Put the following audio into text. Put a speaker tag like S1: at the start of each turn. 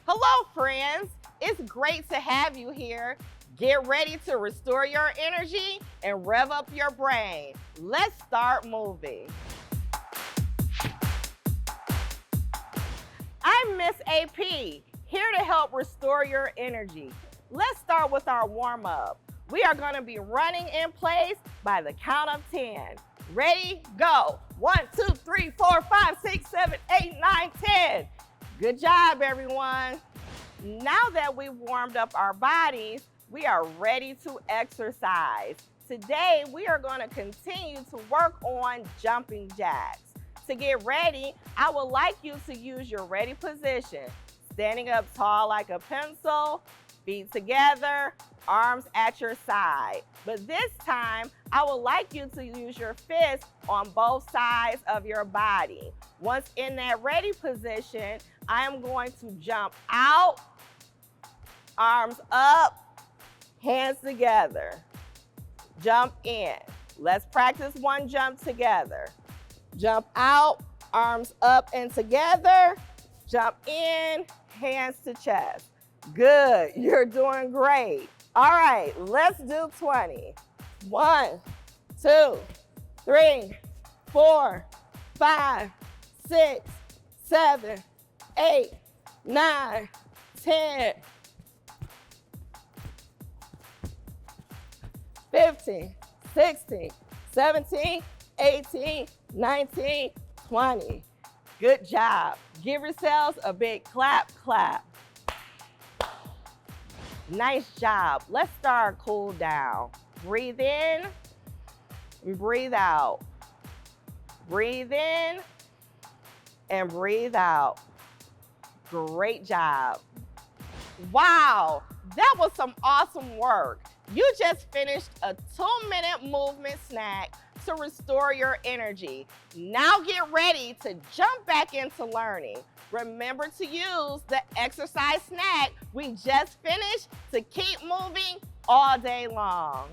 S1: Hello, friends. It's great to have you here. Get ready to restore your energy and rev up your brain. Let's start moving. I'm Miss AP, here to help restore your energy. Let's start with our warm-up. We are going to be running in place by the count of 10. Ready, go. 1, 2, 3, 4, 5, 6, 7, 8, 9, 10. Good job, everyone. Now that we've warmed up our bodies, we are ready to exercise. Today, we are going to continue to work on jumping jacks. To get ready, I would like you to use your ready position. Standing up tall like a pencil, feet together, arms at your side. But this time, I would like you to use your fists on both sides of your body. Once in that ready position, I am going to jump out, arms up, hands together. Jump in. Let's practice one jump together. Jump out, arms up and together. Jump in, hands to chest. Good, you're doing great. All right, let's do 20. 1, 2, 3, 4, 5, 6, 7, 8, 9, 10, 15, 16, 17, 18, 19, 20. Good job. Give yourselves a big clap, clap. Nice job. Let's start our cool down. Breathe in and breathe out. Breathe in and breathe out. Great job. Wow, that was some awesome work. You just finished a 2-minute movement snack to restore your energy. Now get ready to jump back into learning. Remember to use the exercise snack we just finished to keep moving all day long.